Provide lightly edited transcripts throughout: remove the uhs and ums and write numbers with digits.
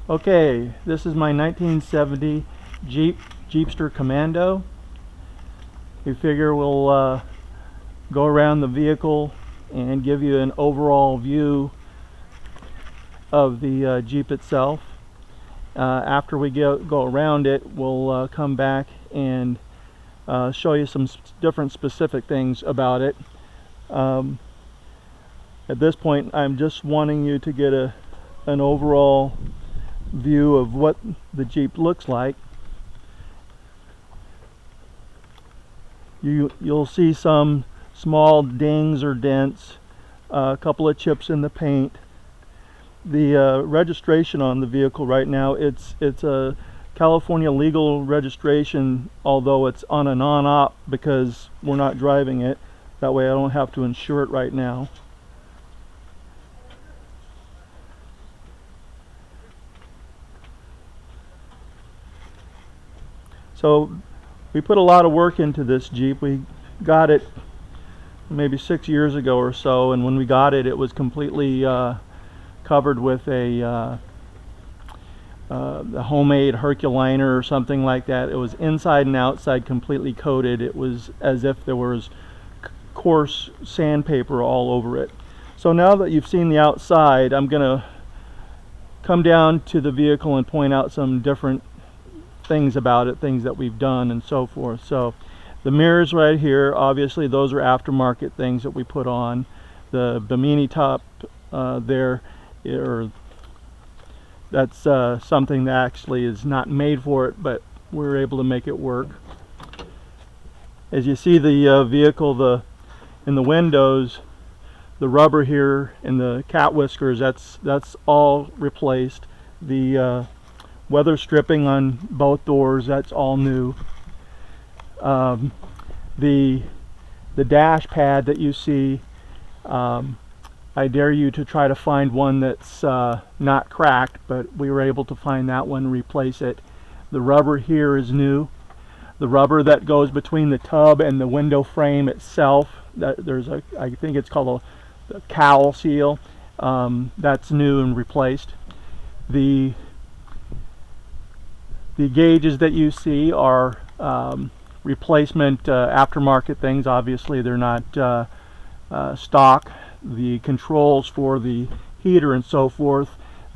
Okay, this is my 1970 Jeepster Commando. We figure we'll go around the vehicle and give you an overall view of the Jeep itself. After we go around it, we'll come back and show you some different specific things about it. At this point, I'm just wanting you to get an overall view of what the Jeep looks like. You'll see some small dings or dents, a couple of chips in the paint. The registration on the vehicle right now, it's a California legal registration, although it's on a non-op because we're not driving it. That way I don't have to insure it right now. So we put a lot of work into this Jeep. We got it maybe 6 years ago or so, and when we got it, it was completely covered with a homemade Herculiner or something like that. It was inside and outside completely coated. It was as if there was coarse sandpaper all over it. So now that you've seen the outside, I'm gonna come down to the vehicle and point out some different things about it, things that we've done and so forth. So the mirrors right here, obviously those are aftermarket things that we put on. The Bimini top there, that's something that actually is not made for it, but we're able to make it work. As you see the vehicle, in the windows, the rubber here and the cat whiskers, that's all replaced. The weather stripping on both doors, that's all new. The dash pad that you see, I dare you to try to find one that's not cracked, but we were able to find that one and replace it. The rubber here is new. The rubber that goes between the tub and the window frame itself, I think it's called a cowl seal, that's new and replaced. The gauges that you see are replacement aftermarket things. Obviously they're not stock. The controls for the heater and so forth,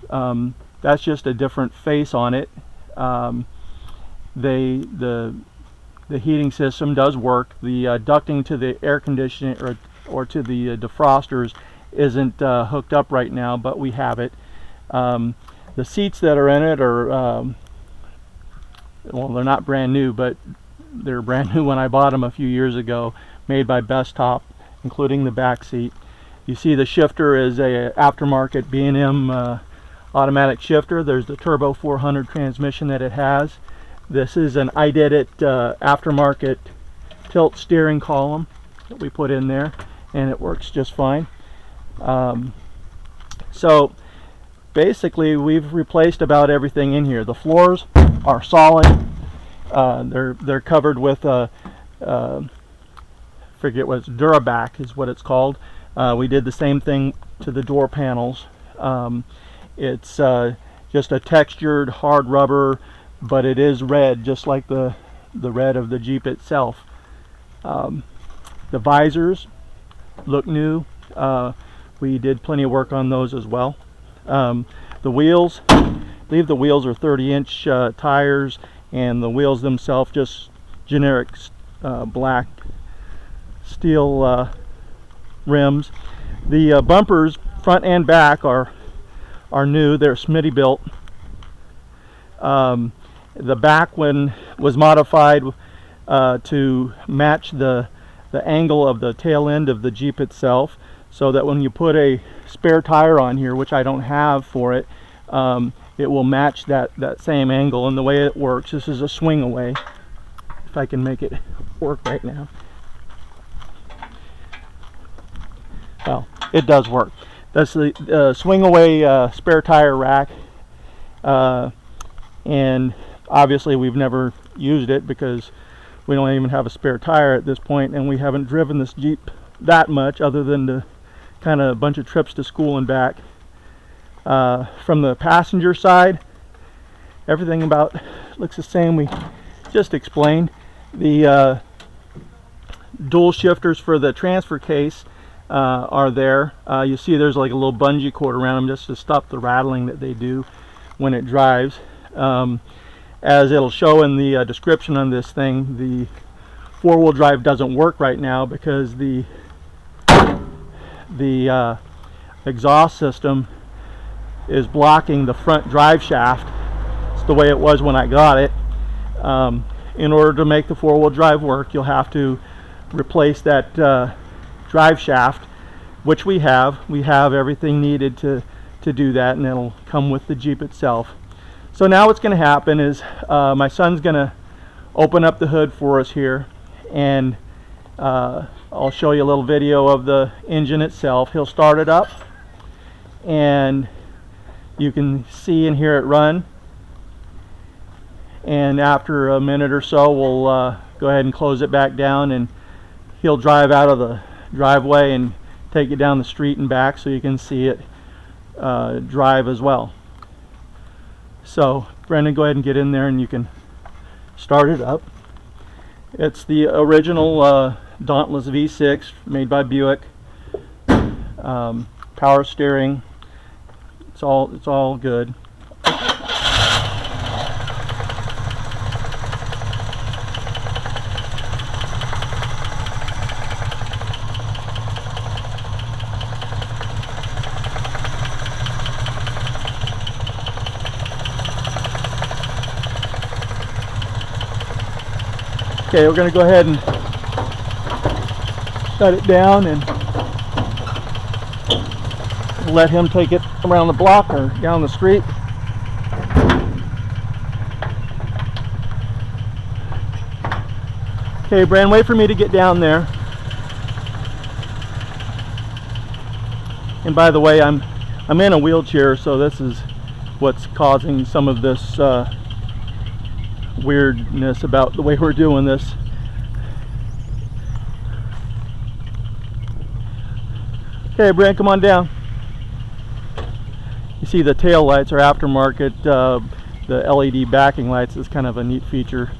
that's just a different face on it. The heating system does work. The ducting to the air conditioning or to the defrosters isn't hooked up right now, but we have it. The seats that are in it are well, they're not brand new, but they're brand new when I bought them a few years ago, made by Best Top, including the back seat. You see the shifter is a aftermarket B&M automatic shifter. There's the Turbo 400 transmission that it has. This is an I Did It aftermarket tilt steering column that we put in there, and it works just fine. So basically we've replaced about everything in here. The floors are solid. They're covered with forget what it's, Duraback is what it's called. We did the same thing to the door panels. It's just a textured hard rubber, but it is red, just like the red of the Jeep itself. The visors look new. We did plenty of work on those as well. The wheels, I believe the wheels are 30-inch tires, and the wheels themselves just generic black steel rims. The bumpers, front and back, are new. They're Smitty built. The back one was modified to match the angle of the tail end of the Jeep itself, so that when you put a spare tire on here, which I don't have for it, it will match that same angle. And the way it works, this is a swing away, if I can make it work right now. Well, it does work. That's the swing away spare tire rack, and obviously we've never used it because we don't even have a spare tire at this point, and we haven't driven this Jeep that much, other than to kind of a bunch of trips to school and back. From the passenger side, Everything about looks the same. We just explained. The dual shifters for the transfer case are there. You see there's like a little bungee cord around them just to stop the rattling that they do when it drives. As it'll show in the description on this thing, the four-wheel drive doesn't work right now because the exhaust system is blocking the front drive shaft. It's the way it was when I got it. In order to make the four-wheel drive work, you'll have to replace that drive shaft, which we have. We have everything needed to do that, and it'll come with the Jeep itself. So now what's going to happen is my son's going to open up the hood for us here, and I'll show you a little video of the engine itself. He'll start it up, and you can see and hear it run. And after a minute or so, we'll go ahead and close it back down, and he'll drive out of the driveway and take it down the street and back so you can see it drive as well. So Brendan, go ahead and get in there and you can start it up. It's the original Dauntless V6 made by Buick. Power steering. It's all good. Okay, we're going to go ahead and shut it down and let him take it around the block or down the street. Okay, Brand, wait for me to get down there. And by the way, I'm in a wheelchair, so this is what's causing some of this weirdness about the way we're doing this. Okay, Brent, come on down. You see the tail lights are aftermarket. The LED backing lights is kind of a neat feature.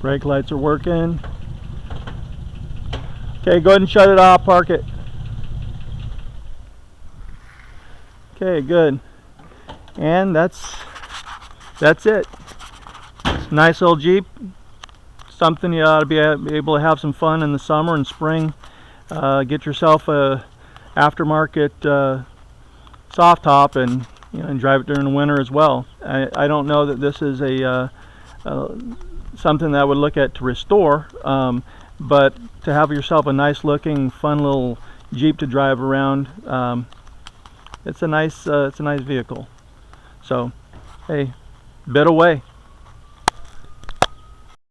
Brake lights are working. Okay, go ahead and shut it off, park it. Okay, good. And that's it. It's a nice little Jeep. Something you ought to be able to have some fun in the summer and spring. Get yourself a aftermarket soft top and drive it during the winter as well. I don't know that this is something that I would look at to restore, but to have yourself a nice looking fun little Jeep to drive around, it's a nice vehicle. So hey, bid away.